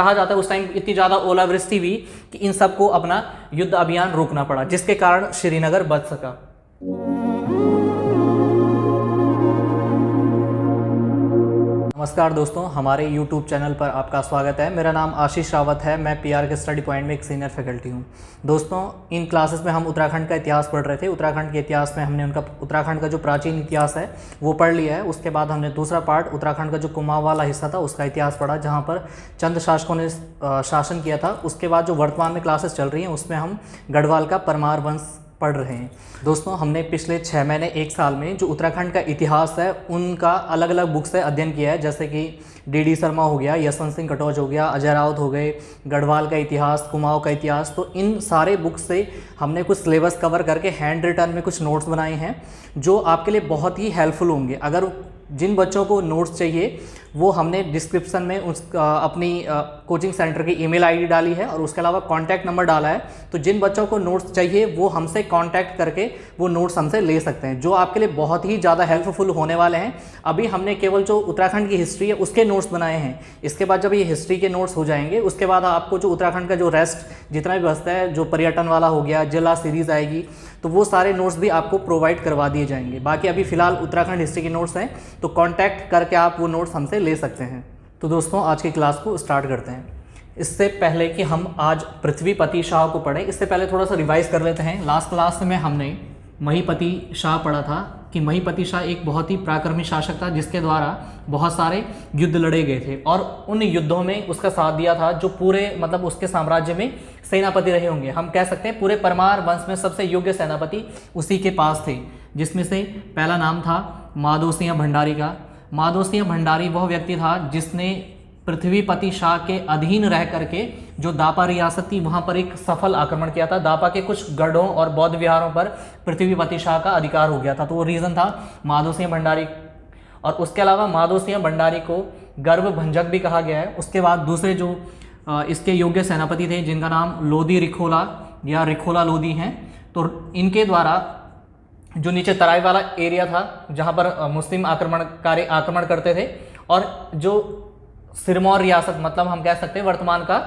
कहा जाता है उस टाइम इतनी ज़्यादा ओलावृष्टि हुई कि इन सबको अपना युद्ध अभियान रोकना पड़ा, जिसके कारण श्रीनगर बच सका। नमस्कार दोस्तों, हमारे YouTube चैनल पर आपका स्वागत है। मेरा नाम आशीष रावत है। मैं PR के स्टडी पॉइंट में एक सीनियर फैकल्टी हूँ। दोस्तों, इन क्लासेस में हम उत्तराखंड का इतिहास पढ़ रहे थे। उत्तराखंड के इतिहास में हमने उत्तराखंड का जो प्राचीन इतिहास है वो पढ़ लिया है। उसके बाद हमने दूसरा पार्ट उत्तराखंड का जो कुमाऊं वाला हिस्सा था उसका इतिहास पढ़ा, जहाँ पर चंद शासकों ने शासन किया था। उसके बाद जो वर्तमान में क्लासेस चल रही हैं उसमें हम गढ़वाल का परमार वंश पढ़ रहे हैं। दोस्तों, हमने पिछले 6 महीने 1 साल में जो उत्तराखंड का इतिहास है उनका अलग अलग बुक से अध्ययन किया है, जैसे कि D.D. शर्मा हो गया, यशवंत सिंह कटोच हो गया, अजय राउत हो गए, गढ़वाल का इतिहास, कुमाऊं का इतिहास। तो इन सारे बुक से हमने कुछ सिलेबस कवर करके हैंड रिटन में कुछ नोट्स बनाए हैं जो आपके लिए बहुत ही हेल्पफुल होंगे। अगर जिन बच्चों को नोट्स चाहिए वो हमने डिस्क्रिप्शन में अपनी कोचिंग सेंटर की ईमेल आईडी डाली है और उसके अलावा कॉन्टैक्ट नंबर डाला है। तो जिन बच्चों को नोट्स चाहिए वो हमसे कॉन्टैक्ट करके वो नोट्स हमसे ले सकते हैं, जो आपके लिए बहुत ही ज़्यादा हेल्पफुल होने वाले हैं। अभी हमने केवल जो उत्तराखंड की हिस्ट्री है उसके नोट्स बनाए हैं। इसके बाद जब ये हिस्ट्री के नोट्स हो जाएंगे उसके बाद आपको जो उत्तराखंड का जो रेस्ट जितना भी बचता है, जो पर्यटन वाला हो गया, जिला सीरीज़ आएगी, तो वो सारे नोट्स भी आपको प्रोवाइड करवा दिए जाएंगे। बाकी अभी फ़िलहाल उत्तराखंड हिस्ट्री के नोट्स हैं, तो कांटेक्ट करके आप वो नोट्स हमसे ले सकते हैं। तो दोस्तों, आज की क्लास को स्टार्ट करते हैं। इससे पहले कि हम आज पृथ्वीपति शाह को पढ़ें, इससे पहले थोड़ा सा रिवाइज कर लेते हैं। लास्ट क्लास में हमने महीपति शाह पढ़ा था कि महीपति शाह एक बहुत ही पराक्रमी शासक था जिसके द्वारा बहुत सारे युद्ध लड़े गए थे और उन युद्धों में उसका साथ दिया था जो पूरे मतलब उसके साम्राज्य में सेनापति रहे होंगे। हम कह सकते हैं पूरे परमार वंश में सबसे योग्य सेनापति उसी के पास थे, जिसमें से पहला नाम था माधो सिंह भंडारी का। माधो सिंह भंडारी वह व्यक्ति था जिसने पृथ्वीपति शाह के अधीन रह करके जो दापा रियासत थी वहाँ पर एक सफल आक्रमण किया था। दापा के कुछ गढ़ों और बौद्ध विहारों पर पृथ्वीपति शाह का अधिकार हो गया था, तो वो रीज़न था माधो सिंह भंडारी। और उसके अलावा माधो सिंह भंडारी को गर्वभंजक भी कहा गया है। उसके बाद दूसरे जो इसके योग्य सेनापति थे जिनका नाम लोदी रिखोला या रिखोला लोदी हैं, तो इनके द्वारा जो नीचे तराई वाला एरिया था जहाँ पर मुस्लिम आक्रमणकारी आक्रमण करते थे, और जो सिरमौर रियासत मतलब हम कह सकते हैं वर्तमान का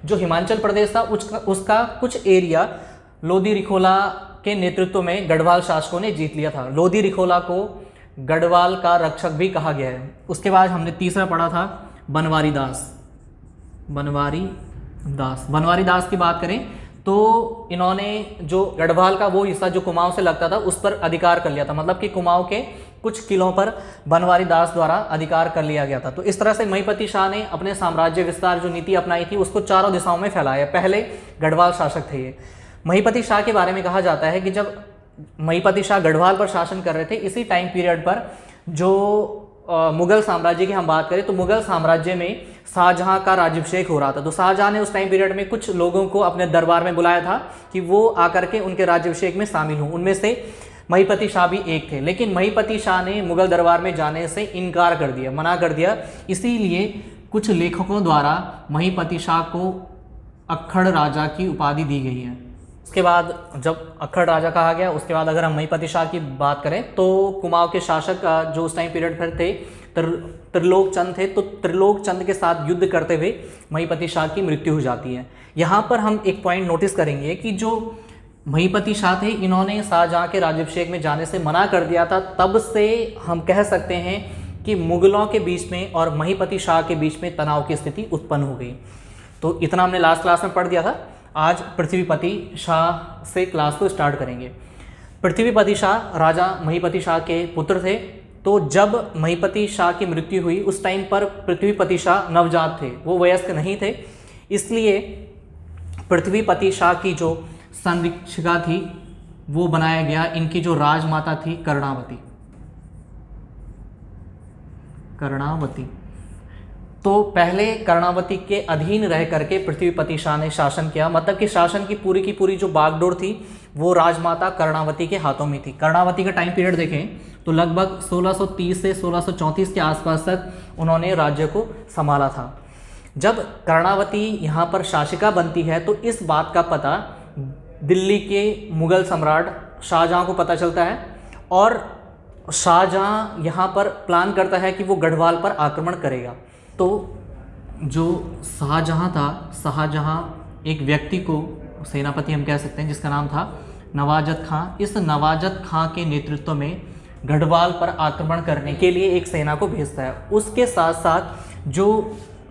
जो हिमाचल प्रदेश था उसका कुछ एरिया लोदी रिखोला के नेतृत्व में गढ़वाल शासकों ने जीत लिया था। लोदी रिखोला को गढ़वाल का रक्षक भी कहा गया है। उसके बाद हमने तीसरा पढ़ा था बनवारी दास। बनवारी दास की बात करें तो इन्होंने जो गढ़वाल का वो हिस्सा जो कुमाऊं से लगता था उस पर अधिकार कर लिया था, मतलब कि कुमाऊं के कुछ किलों पर बनवारी दास द्वारा अधिकार कर लिया गया था। तो इस तरह से महीपति शाह ने अपने साम्राज्य विस्तार जो नीति अपनाई थी उसको चारों दिशाओं में फैलाया। पहले गढ़वाल शासक थे ये। महीपति शाह के बारे में कहा जाता है कि जब महीपति शाह गढ़वाल पर शासन कर रहे थे, इसी टाइम पीरियड पर जो मुगल साम्राज्य की हम बात करें तो मुगल साम्राज्य में शाहजहां का राज्याभिषेक हो रहा था। तो शाहजहां ने उस टाइम पीरियड में कुछ लोगों को अपने दरबार में बुलाया था कि वो आकर के उनके राज्याभिषेक में शामिल हों। उनमें से महीपति शाह भी एक थे, लेकिन महीपति शाह ने मुगल दरबार में जाने से इनकार कर दिया, मना कर दिया। इसीलिए कुछ लेखकों द्वारा महीपति शाह को अक्खड़ राजा की उपाधि दी गई है। उसके बाद जब अक्खड़ राजा कहा गया, उसके बाद अगर हम महीपति शाह की बात करें तो कुमाऊं के शासक जो उस टाइम पीरियड पर थे त्रिलोक चंद थे। तो त्रिलोक चंद के साथ युद्ध करते हुए महीपति शाह की मृत्यु हो जाती है। यहाँ पर हम एक पॉइंट नोटिस करेंगे कि जो महीपति शाह थे इन्होंने शाहजहां के राज्याभिषेक में जाने से मना कर दिया था। तब से हम कह सकते हैं कि मुगलों के बीच में और महीपति शाह के बीच में तनाव की स्थिति उत्पन्न हो गई। तो इतना हमने लास्ट क्लास में पढ़ दिया था। आज पृथ्वीपति शाह से क्लास को स्टार्ट करेंगे। पृथ्वीपति शाह राजा महीपति शाह के पुत्र थे। तो जब महीपति शाह की मृत्यु हुई उस टाइम पर पृथ्वीपति शाह नवजात थे, वो वयस्क नहीं थे। इसलिए पृथ्वीपति शाह की जो संरक्षिका थी वो बनाया गया, इनकी जो राजमाता थी कर्णावती। तो पहले कर्णावती के अधीन रह करके पृथ्वीपति शाह ने शासन किया, मतलब कि शासन की पूरी जो बागडोर थी वो राजमाता कर्णावती के हाथों में थी। कर्णावती का टाइम पीरियड देखें तो लगभग 1630 से 1634 के आसपास तक उन्होंने राज्य को संभाला था। जब कर्णावती यहाँ पर शासिका बनती है तो इस बात का पता दिल्ली के मुगल सम्राट शाहजहां को पता चलता है और शाहजहां यहाँ पर प्लान करता है कि वो गढ़वाल पर आक्रमण करेगा। तो जो शाहजहाँ था, शाहजहाँ एक व्यक्ति को, सेनापति हम कह सकते हैं, जिसका नाम था नवाजत खां, इस नवाजत खां के नेतृत्व में गढ़वाल पर आक्रमण करने के लिए एक सेना को भेजता है। उसके साथ साथ जो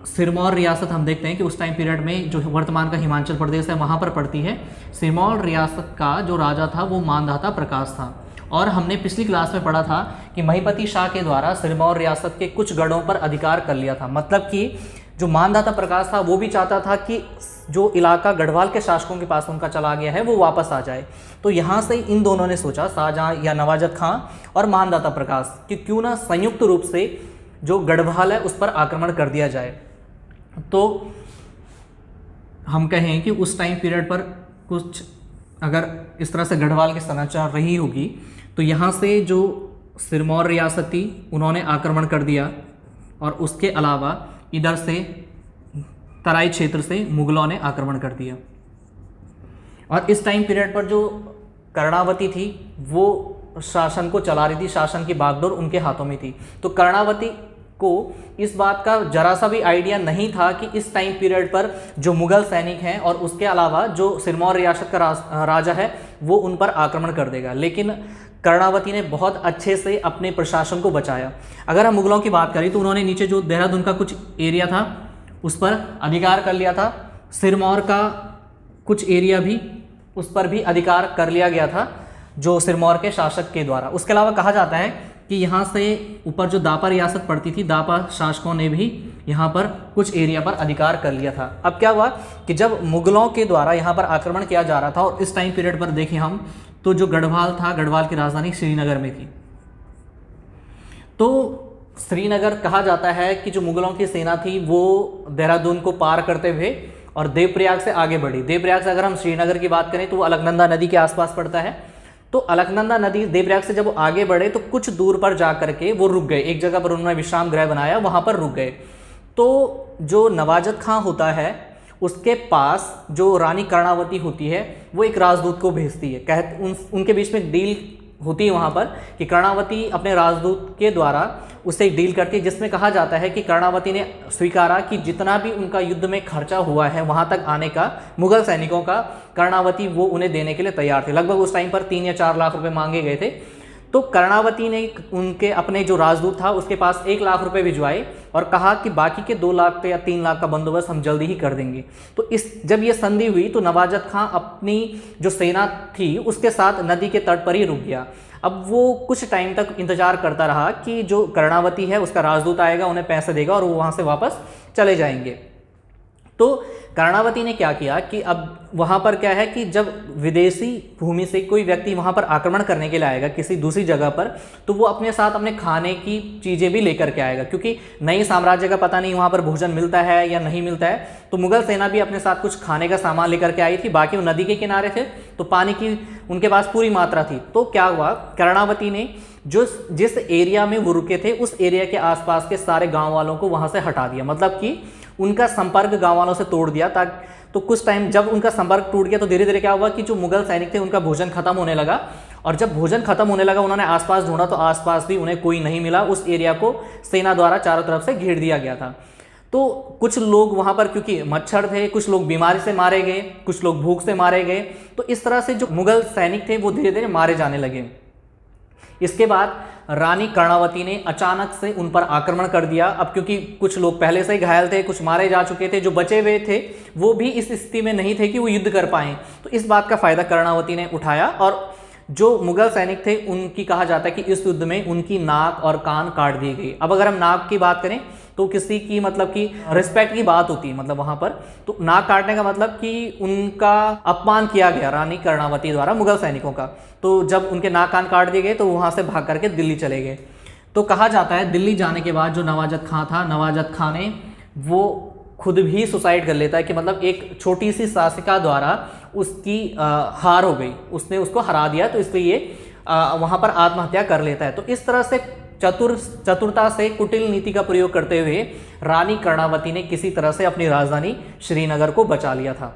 सिरमौर रियासत हम देखते हैं कि उस टाइम पीरियड में जो वर्तमान का हिमाचल प्रदेश है वहाँ पर पड़ती है, सिरमौर रियासत का जो राजा था वो मानधाता प्रकाश था। और हमने पिछली क्लास में पढ़ा था कि महिपति शाह के द्वारा सिरमौर रियासत के कुछ गढ़ों पर अधिकार कर लिया था। मतलब कि जो मानधाता प्रकाश था वो भी चाहता था कि जो इलाका गढ़वाल के शासकों के पास उनका चला गया है वो वापस आ जाए। तो यहाँ से इन दोनों ने सोचा, शाहजहाँ या नवाजत खां और मानधाता प्रकाश, कि क्यों ना संयुक्त रूप से जो गढ़वाल है उस पर आक्रमण कर दिया जाए। तो हम कहें कि उस टाइम पीरियड पर कुछ अगर इस तरह से गढ़वाल की संरचना रही होगी, तो यहाँ से जो सिरमौर रियासत थी उन्होंने आक्रमण कर दिया, और उसके अलावा इधर से तराई क्षेत्र से मुगलों ने आक्रमण कर दिया। और इस टाइम पीरियड पर जो कर्णावती थी वो शासन को चला रही थी, शासन की बागडोर उनके हाथों में थी। तो कर्णावती को इस बात का जरा सा भी आइडिया नहीं था कि इस टाइम पीरियड पर जो मुगल सैनिक हैं और उसके अलावा जो सिरमौर रियासत का राजा है वो उन पर आक्रमण कर देगा। लेकिन कर्णावती ने बहुत अच्छे से अपने प्रशासन को बचाया। अगर हम मुगलों की बात करें तो उन्होंने नीचे जो देहरादून का कुछ एरिया था उस पर अधिकार कर लिया था, सिरमौर का कुछ एरिया भी उस पर भी अधिकार कर लिया गया था जो सिरमौर के शासक के द्वारा। उसके अलावा कहा जाता है कि यहाँ से ऊपर जो दापा रियासत पड़ती थी, दापा शासकों ने भी यहाँ पर कुछ एरिया पर अधिकार कर लिया था। अब क्या हुआ कि जब मुगलों के द्वारा यहाँ पर आक्रमण किया जा रहा था, और इस टाइम पीरियड पर देखें हम तो जो गढ़वाल था, गढ़वाल की राजधानी श्रीनगर में थी। तो श्रीनगर कहा जाता है कि जो मुगलों की सेना थी वो देहरादून को पार करते हुए और देवप्रयाग से आगे बढ़ी। देवप्रयाग से अगर हम श्रीनगर की बात करें तो वो अलकनंदा नदी के आसपास पड़ता है। तो अलकनंदा नदी देवप्रयाग से जब वो आगे बढ़े तो कुछ दूर पर जा करके वो रुक गए, एक जगह पर उन्होंने विश्राम गृह बनाया, वहाँ पर रुक गए। तो जो नवाजत खां होता है उसके पास जो रानी कर्णावती होती है वो एक राजदूत को भेजती है। उनके बीच में डील होती है वहाँ पर कि कर्णावती अपने राजदूत के द्वारा उससे एक डील करती है, जिसमें कहा जाता है कि कर्णावती ने स्वीकारा कि जितना भी उनका युद्ध में खर्चा हुआ है वहाँ तक आने का मुगल सैनिकों का, कर्णावती वो उन्हें देने के लिए तैयार थे। लगभग उस टाइम पर 3 या 4 लाख रुपए मांगे गए थे। तो कर्णावती ने उनके अपने जो राजदूत था उसके पास 1 लाख रुपए भिजवाए और कहा कि बाकी के 2 लाख या 3 लाख का बंदोबस्त हम जल्दी ही कर देंगे। तो जब ये संधि हुई तो नवाजत खां अपनी जो सेना थी उसके साथ नदी के तट पर ही रुक गया। अब वो कुछ टाइम तक इंतजार करता रहा कि जो कर्णावती है उसका राजदूत आएगा, उन्हें पैसे देगा और वो वहाँ से वापस चले जाएंगे। तो कर्णावती ने क्या किया कि अब वहाँ पर क्या है कि जब विदेशी भूमि से कोई व्यक्ति वहाँ पर आक्रमण करने के लिए आएगा किसी दूसरी जगह पर, तो वो अपने साथ अपने खाने की चीज़ें भी लेकर के आएगा, क्योंकि नई साम्राज्य का पता नहीं वहाँ पर भोजन मिलता है या नहीं मिलता है। तो मुगल सेना भी अपने साथ कुछ खाने का सामान लेकर के आई थी। बाकी वो नदी के किनारे थे तो पानी की उनके पास पूरी मात्रा थी। तो क्या हुआ, कर्णावती ने जिस एरिया में वो रुके थे उस एरिया के आसपास के सारे गाँव वालों को वहाँ से हटा दिया, मतलब कि उनका संपर्क गाँव वालों से तोड़ दिया। तो कुछ टाइम जब उनका संपर्क टूट गया तो धीरे धीरे क्या हुआ कि जो मुगल सैनिक थे उनका भोजन खत्म होने लगा, और जब भोजन खत्म होने लगा उन्होंने आसपास ढूंढा तो आसपास भी उन्हें कोई नहीं मिला। उस एरिया को सेना द्वारा चारों तरफ से घेर दिया गया था। तो कुछ लोग वहाँ पर क्योंकि मच्छर थे, कुछ लोग बीमारी से मारे गए, कुछ लोग भूख से मारे गए। तो इस तरह से जो मुगल सैनिक थे वो धीरे धीरे मारे जाने लगे। इसके बाद रानी कर्णावती ने अचानक से उन पर आक्रमण कर दिया। अब क्योंकि कुछ लोग पहले से ही घायल थे, कुछ मारे जा चुके थे, जो बचे हुए थे वो भी इस स्थिति में नहीं थे कि वो युद्ध कर पाएं। तो इस बात का फायदा कर्णावती ने उठाया और जो मुगल सैनिक थे उनकी कहा जाता है कि इस युद्ध में उनकी नाक और कान काट दिए गए। अब अगर हम नाक की बात करें तो किसी की मतलब कि रिस्पेक्ट की बात होती है, मतलब वहां पर तो नाक काटने का मतलब कि उनका अपमान किया गया रानी कर्णावती द्वारा मुगल सैनिकों का। तो जब उनके नाक कान काट दिए गए तो वहां से भाग करके दिल्ली चले गए। तो कहा जाता है दिल्ली जाने के बाद जो नवाजत खां था, नवाजत खां ने वो खुद भी सुसाइड कर लेता है कि मतलब एक छोटी सी शासिका द्वारा उसकी हार हो गई, उसने उसको हरा दिया, तो इसलिए वहां पर आत्महत्या कर लेता है। तो इस तरह से चतुरता से कुटिल नीति का प्रयोग करते हुए रानी कर्णावती ने किसी तरह से अपनी राजधानी श्रीनगर को बचा लिया था।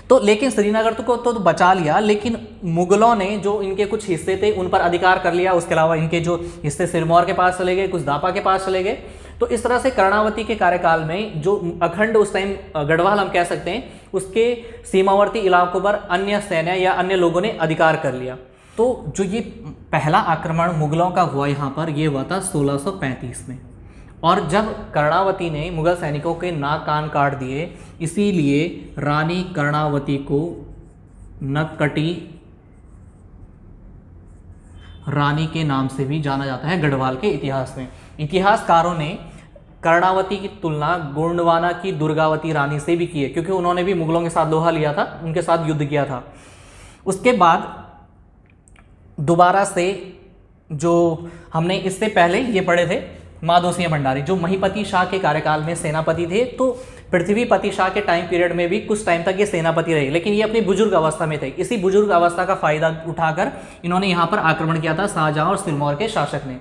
तो लेकिन श्रीनगर तो बचा लिया, लेकिन मुगलों ने जो इनके कुछ हिस्से थे उन पर अधिकार कर लिया। उसके अलावा इनके जो हिस्से सिरमौर के पास चले गए, कुछ दापा के पास चले गए। तो इस तरह से कर्णावती के कार्यकाल में जो अखंड उस टाइम गढ़वाल हम कह सकते हैं, उसके सीमावर्ती इलाकों पर अन्य सेना या अन्य लोगों ने अधिकार कर लिया। तो जो ये पहला आक्रमण मुगलों का हुआ यहाँ पर, ये हुआ था 1635 में। और जब कर्णावती ने मुगल सैनिकों के नाक कान काट दिए, इसीलिए रानी कर्णावती को नक्कटी रानी के नाम से भी जाना जाता है गढ़वाल के इतिहास में। इतिहासकारों ने कर्णावती की तुलना गोंडवाना की दुर्गावती रानी से भी की है, क्योंकि उन्होंने भी मुगलों के साथ लोहा लिया था, उनके साथ युद्ध किया था। उसके बाद दोबारा से जो हमने इससे पहले ये पढ़े थे माधो सिंह भंडारी, जो महिपति शाह के कार्यकाल में सेनापति थे। तो पृथ्वीपति शाह के टाइम पीरियड में भी कुछ टाइम तक ये सेनापति रहे, लेकिन ये अपनी बुजुर्ग अवस्था में थे। इसी बुजुर्ग अवस्था का फायदा उठाकर इन्होंने यहाँ पर आक्रमण किया था शाहजहां और सिरमौर के शासक ने।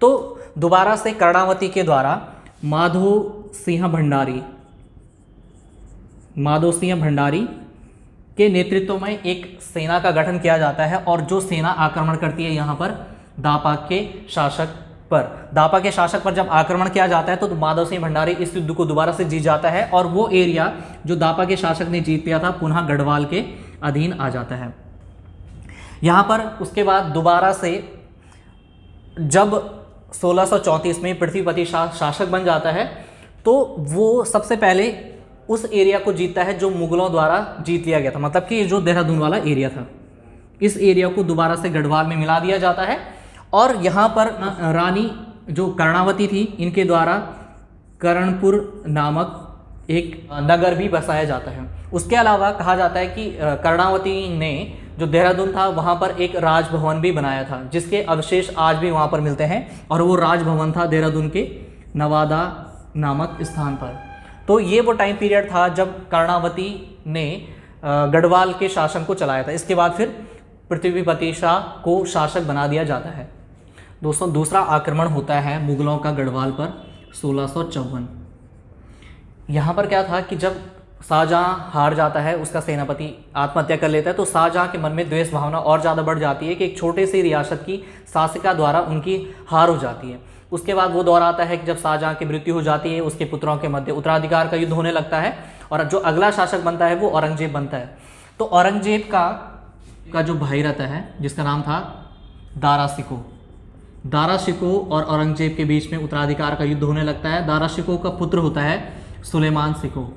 तो दोबारा से कर्णावती के द्वारा माधो सिंह भंडारी के नेतृत्व में एक सेना का गठन किया जाता है, और जो सेना आक्रमण करती है यहाँ पर दापा के शासक पर जब आक्रमण किया जाता है तो माधव सिंह भंडारी इस युद्ध को दोबारा से जीत जाता है, और वो एरिया जो दापा के शासक ने जीत लिया था पुनः गढ़वाल के अधीन आ जाता है। यहाँ पर उसके बाद दोबारा से जब 1634 में पृथ्वीपति शाह शासक बन जाता है, तो वो सबसे पहले उस एरिया को जीतता है जो मुगलों द्वारा जीत लिया गया था, मतलब कि जो देहरादून वाला एरिया था, इस एरिया को दोबारा से गढ़वाल में मिला दिया जाता है। और यहाँ पर रानी जो कर्णावती थी, इनके द्वारा करणपुर नामक एक नगर भी बसाया जाता है। उसके अलावा कहा जाता है कि कर्णावती ने जो देहरादून था वहाँ पर एक राजभवन भी बनाया था, जिसके अवशेष आज भी वहाँ पर मिलते हैं, और वो राजभवन था देहरादून के नवादा नामक स्थान पर। तो ये वो टाइम पीरियड था जब कर्णावती ने गढ़वाल के शासन को चलाया था। इसके बाद फिर पृथ्वीपति शाह को शासक बना दिया जाता है। दोस्तों, दूसरा आक्रमण होता है मुगलों का गढ़वाल पर 1654। यहाँ पर क्या था कि जब शाहजहां हार जाता है, उसका सेनापति आत्महत्या कर लेता है, तो शाहजहां के मन में द्वेष भावना और ज़्यादा बढ़ जाती है कि एक छोटे से रियासत की शासिका द्वारा उनकी हार हो जाती है। उसके बाद वो दौर आता है कि जब शाहजहां की मृत्यु हो जाती है, उसके पुत्रों के मध्य उत्तराधिकार का युद्ध होने लगता है, और जो अगला शासक बनता है वो औरंगजेब बनता है। तो औरंगजेब का जो भाई रहता है, जिसका नाम था दारा शिकोह और औरंगजेब के बीच में उत्तराधिकार का युद्ध होने लगता है। दारा शिकोह का पुत्र होता है सुलेमान शिकोह।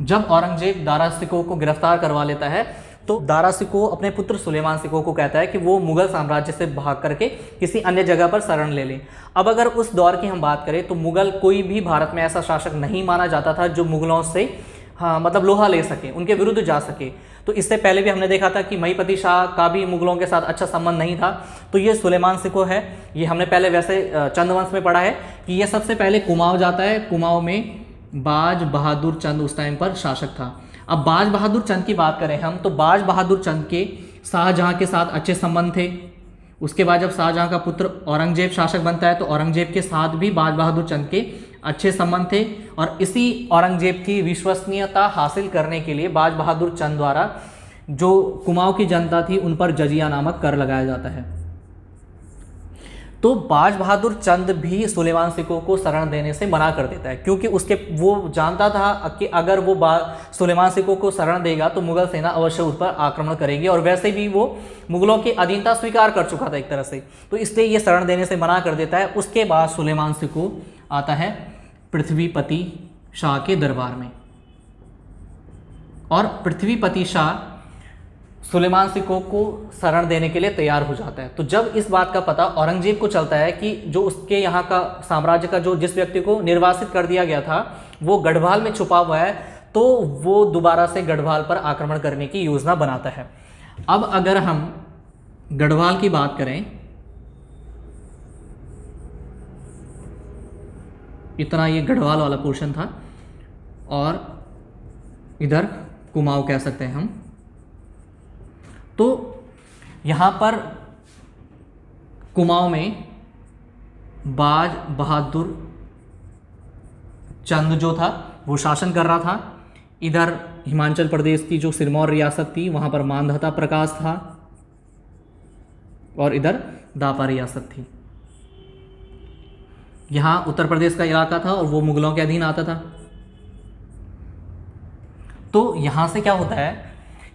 जब औरंगजेब दारा शिकोह को गिरफ्तार करवा लेता है, तो दारा शिकोह अपने पुत्र सुलेमान शिकोह को कहता है कि वो मुगल साम्राज्य से भाग करके किसी अन्य जगह पर शरण ले ले। अब अगर उस दौर की हम बात करें तो मुगल कोई भी भारत में ऐसा शासक नहीं माना जाता था जो मुगलों से मतलब लोहा ले सके, उनके विरुद्ध जा सके। तो इससे पहले भी हमने देखा था कि महिपति शाह का भी मुगलों के साथ अच्छा संबंध नहीं था। तो ये सुलेमान शिकोह है, ये हमने पहले वैसे चंद वंश में पढ़ा है कि ये सबसे पहले कुमाऊं जाता है। कुमाऊं में बाज बहादुर चंद उस टाइम पर शासक था। अब बाज बहादुर चंद की बात करें हम, तो बाज बहादुर चंद के शाहजहां के साथ अच्छे संबंध थे। उसके बाद जब शाहजहां का पुत्र औरंगजेब शासक बनता है, तो औरंगजेब के साथ भी बाज बहादुर चंद के अच्छे संबंध थे, और इसी औरंगजेब की विश्वसनीयता हासिल करने के लिए बाज बहादुर चंद द्वारा जो कुमाऊं की जनता थी उन पर जजिया नामक कर लगाया जाता है। तो बाज बहादुर चंद भी सुलेमान शिकोह को शरण देने से मना कर देता है, क्योंकि वो जानता था कि अगर वो सुलेमान शिकोह को शरण देगा तो मुगल सेना अवश्य उस पर आक्रमण करेगी, और वैसे भी वो मुगलों की अधीनता स्वीकार कर चुका था एक तरह से, तो इसलिए ये शरण देने से मना कर देता है। उसके बाद सुलेमान शिकोह आता है पृथ्वीपति शाह के दरबार में, और पृथ्वीपति शाह सुलेमान शिकोह को शरण देने के लिए तैयार हो जाता है। तो जब इस बात का पता औरंगजेब को चलता है कि जो उसके यहाँ का साम्राज्य का जिस व्यक्ति को निर्वासित कर दिया गया था वो गढ़वाल में छुपा हुआ है, तो वो दोबारा से गढ़वाल पर आक्रमण करने की योजना बनाता है। अब अगर हम गढ़वाल की बात करें, इतना ये गढ़वाल वाला पोर्शन था, और इधर कुमाऊं कह सकते हैं हम। तो यहाँ पर कुमाऊं में बाज बहादुर चंद जो था वो शासन कर रहा था। इधर हिमाचल प्रदेश की जो सिरमौर रियासत थी वहाँ पर मानधता प्रकाश था, और इधर दापा रियासत थी। यहाँ उत्तर प्रदेश का इलाका था और वो मुगलों के अधीन आता था। तो यहाँ से क्या होता है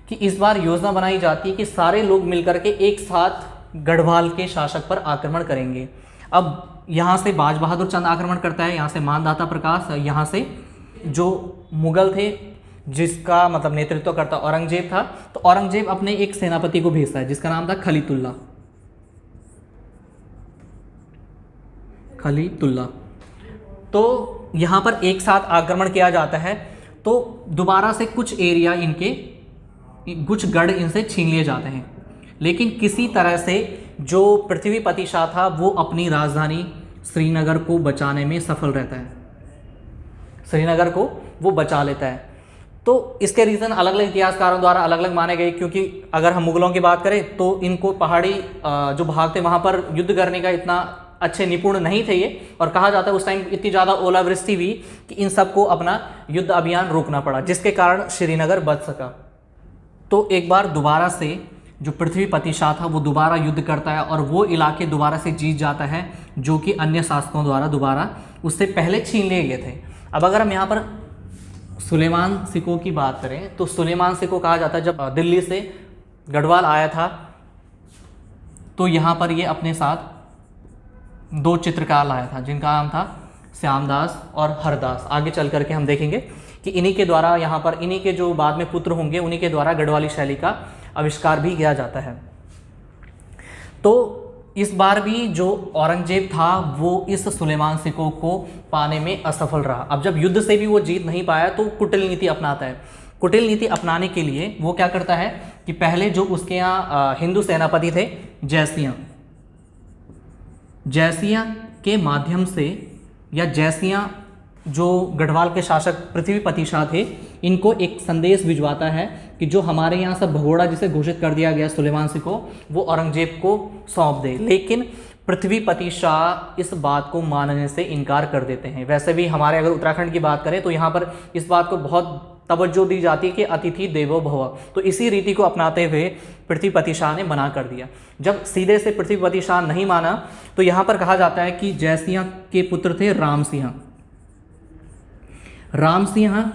कि इस बार योजना बनाई जाती है कि सारे लोग मिलकर के एक साथ गढ़वाल के शासक पर आक्रमण करेंगे। अब यहाँ से बाज बहादुर चंद आक्रमण करता है, यहाँ से मानदाता प्रकाश, यहाँ से जो मुगल थे जिसका मतलब नेतृत्व करता औरंगजेब था, तो औरंगजेब अपने एक सेनापति को भेजता है जिसका नाम था खलीतुल्ला। तो यहाँ पर एक साथ आक्रमण किया जाता है। तो दोबारा से कुछ एरिया इनके, कुछ गढ़ इनसे छीन लिए जाते हैं, लेकिन किसी तरह से जो पृथ्वीपति शाह था वो अपनी राजधानी श्रीनगर को बचाने में सफल रहता है, श्रीनगर को वो बचा लेता है। तो इसके रीज़न अलग अलग इतिहासकारों द्वारा अलग अलग माने गए, क्योंकि अगर हम मुगलों की बात करें तो इनको पहाड़ी जो भाग थे वहाँ पर युद्ध करने का इतना अच्छे निपुण नहीं थे ये, और कहा जाता है उस टाइम इतनी ज़्यादा ओलावृष्टि हुई कि इन सबको अपना युद्ध अभियान रोकना पड़ा, जिसके कारण श्रीनगर बच सका। तो एक बार दोबारा से जो पृथ्वीपति शाह था वो दोबारा युद्ध करता है और वो इलाके दोबारा से जीत जाता है जो कि अन्य शासकों द्वारा दोबारा उससे पहले छीन लिए गए थे। अब अगर हम यहाँ पर सुलेमान सिको की बात करें तो सुलेमान सिको कहा जाता है जब दिल्ली से गढ़वाल आया था तो यहाँ पर ये अपने साथ 2 चित्रकार लाया था जिनका नाम था श्यामदास और हरदास। आगे चल करके हम देखेंगे कि इन्हीं के द्वारा यहाँ पर इन्हीं के जो बाद में पुत्र होंगे उन्हीं के द्वारा गढ़वाली शैली का आविष्कार भी किया जाता है। तो इस बार भी जो औरंगजेब था वो इस सुलेमान सिको को पाने में असफल रहा। अब जब युद्ध से भी वो जीत नहीं पाया तो कुटिल नीति अपनाता है। कुटिल नीति अपनाने के लिए वो क्या करता है कि पहले जो उसके यहाँ हिंदू सेनापति थे जयसियां के माध्यम से, या जयसियां जो गढ़वाल के शासक पृथ्वीपति शाह थे, इनको एक संदेश भिजवाता है कि जो हमारे यहाँ सब भगोड़ा जिसे घोषित कर दिया गया सुलेमान सिको वो औरंगजेब को सौंप दे। लेकिन पृथ्वीपति शाह इस बात को मानने से इनकार कर देते हैं। वैसे भी हमारे अगर उत्तराखंड की बात करें तो यहाँ पर इस बात को बहुत तवज्जो दी जाती है कि अतिथि देवो भव, तो इसी रीति को अपनाते हुए पृथ्वीपति शाह ने मना कर दिया। जब सीधे से पृथ्वीपति शाह नहीं माना तो यहाँ पर कहा जाता है कि जयसिंह के पुत्र थे राम सिंह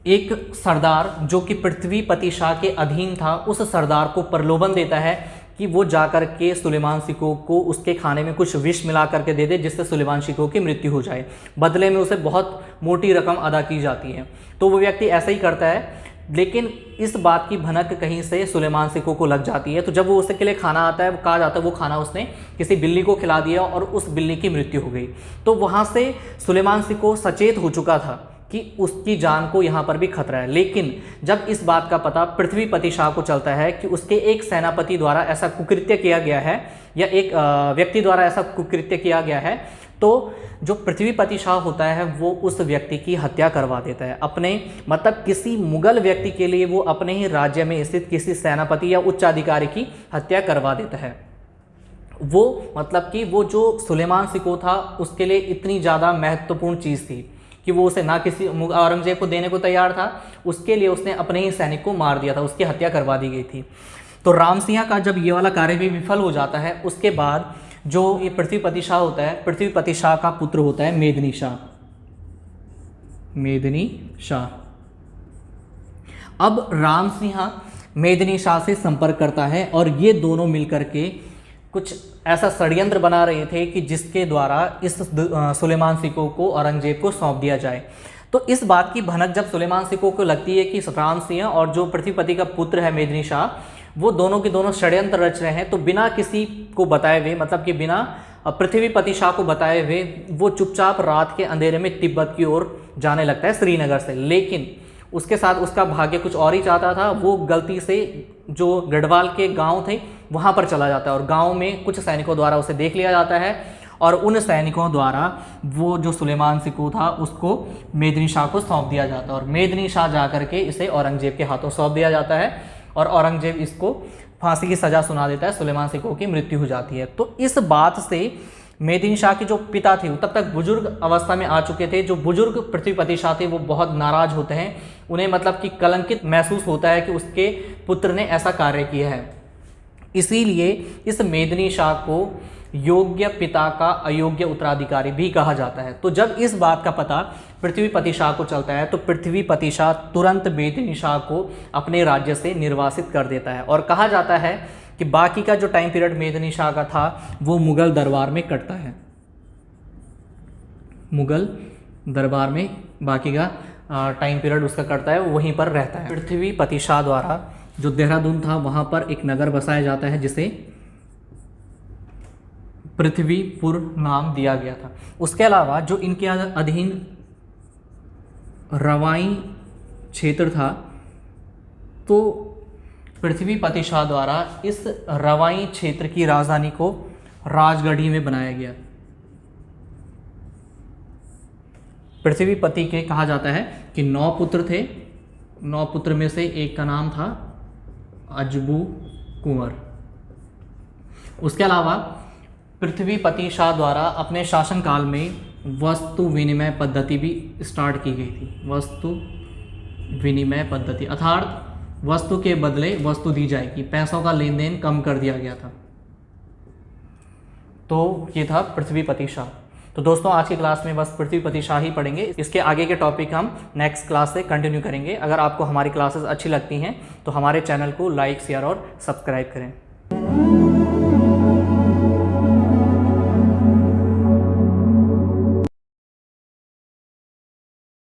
एक सरदार जो कि पृथ्वीपति शाह के अधीन था, उस सरदार को प्रलोभन देता है कि वो जाकर के सुलेमान सिको को उसके खाने में कुछ विष मिला करके दे दे जिससे सुलेमान सिको की मृत्यु हो जाए। बदले में उसे बहुत मोटी रकम अदा की जाती है। तो वो व्यक्ति ऐसा ही करता है, लेकिन इस बात की भनक कहीं से सुलेमान सिको को लग जाती है। तो जब वो उसके लिए खाना आता है, कहा जाता है वो खाना उसने किसी बिल्ली को खिला दिया और उस बिल्ली की मृत्यु हो गई। तो वहाँ से सुलेमान सिको सचेत हो चुका था कि उसकी जान को यहाँ पर भी खतरा है। लेकिन जब इस बात का पता पृथ्वीपति शाह को चलता है कि उसके एक सेनापति द्वारा ऐसा कुकृत्य किया गया है या एक व्यक्ति द्वारा ऐसा कुकृत्य किया गया है, तो जो पृथ्वीपति शाह होता है वो उस व्यक्ति की हत्या करवा देता है। अपने मतलब किसी मुगल व्यक्ति के लिए वो अपने ही राज्य में स्थित किसी सेनापति या उच्च अधिकारी की हत्या करवा देता है। वो मतलब कि वो जो सुलेमान सिको था उसके लिए इतनी ज़्यादा महत्वपूर्ण चीज़ थी कि वो उसे ना किसी औरंगजेब को देने को तैयार था, उसके लिए उसने अपने ही सैनिक को मार दिया था, उसकी हत्या करवा दी गई थी। तो राम सिंह का जब ये वाला कार्य भी विफल हो जाता है, उसके बाद जो ये पृथ्वीपति शाह होता है, पृथ्वीपति शाह का पुत्र होता है मेदिनी शाह। अब राम सिंह मेदिनी शाह से संपर्क करता है और ये दोनों मिलकर के कुछ ऐसा षड्यंत्र बना रहे थे कि जिसके द्वारा इस सुलेमान सिको को औरंगजेब को सौंप दिया जाए। तो इस बात की भनक जब सुलेमान सिको को लगती है कि राम सिंह और जो पृथ्वीपति का पुत्र है मेदिनी शाह, वो दोनों के दोनों षड्यंत्र रच रहे हैं, तो बिना किसी को बताए हुए, मतलब कि बिना पृथ्वीपति शाह को बताए हुए वो चुपचाप रात के अंधेरे में तिब्बत की ओर जाने लगता है श्रीनगर से। लेकिन उसके साथ उसका भाग्य कुछ और ही चाहता था। वो गलती से जो गढ़वाल के गांव थे वहां पर चला जाता है और गांव में कुछ सैनिकों द्वारा उसे देख लिया जाता है और उन सैनिकों द्वारा वो जो सुलेमान सिको था उसको मेदिनी शाह को सौंप दिया जाता है और मेदिनी शाह जा करके इसे औरंगजेब के हाथों सौंप दिया जाता है और औरंगजेब इसको फांसी की सज़ा सुना देता है, सुलेमान सिको की मृत्यु हो जाती है। तो इस बात से मेदिनी शाह के जो पिता थे वो तब तक बुजुर्ग अवस्था में आ चुके थे। जो बुजुर्ग पृथ्वीपति शाह थे वो बहुत नाराज होते हैं, उन्हें मतलब कि कलंकित महसूस होता है कि उसके पुत्र ने ऐसा कार्य किया है। इसीलिए इस मेदिनी शाह को योग्य पिता का अयोग्य उत्तराधिकारी भी कहा जाता है। तो जब इस बात का पता पृथ्वीपति शाह को चलता है तो पृथ्वीपति शाह तुरंत मेदिनी शाह को अपने राज्य से निर्वासित कर देता है और कहा जाता है कि बाकी का जो टाइम पीरियड मेदिनी शाह का था वो मुगल दरबार में कटता है। मुगल दरबार में बाकी का टाइम पीरियड उसका कटता है, वहीं पर रहता है। पृथ्वीपति शाह द्वारा जो देहरादून था वहाँ पर एक नगर बसाया जाता है जिसे पृथ्वीपुर नाम दिया गया था। उसके अलावा जो इनके अधीन रवाई क्षेत्र था तो पृथ्वीपति शाह द्वारा इस रवाई क्षेत्र की राजधानी को राजगढ़ी में बनाया गया। पृथ्वीपति के कहा जाता है कि 9 पुत्र थे, 9 पुत्र में से एक का नाम था अजबू कुंवर। उसके अलावा पृथ्वीपति शाह द्वारा अपने शासनकाल में वस्तु विनिमय पद्धति भी स्टार्ट की गई थी। वस्तु विनिमय पद्धति अर्थात वस्तु के बदले वस्तु दी जाएगी, पैसों का लेन देन कम कर दिया गया था। तो ये था पृथ्वीपति शाह। तो दोस्तों आज की क्लास में बस पृथ्वीपति शाह ही पढ़ेंगे, इसके आगे के टॉपिक हम नेक्स्ट क्लास से कंटिन्यू करेंगे। अगर आपको हमारी क्लासेस अच्छी लगती हैं तो हमारे चैनल को लाइक, शेयर और सब्सक्राइब करें।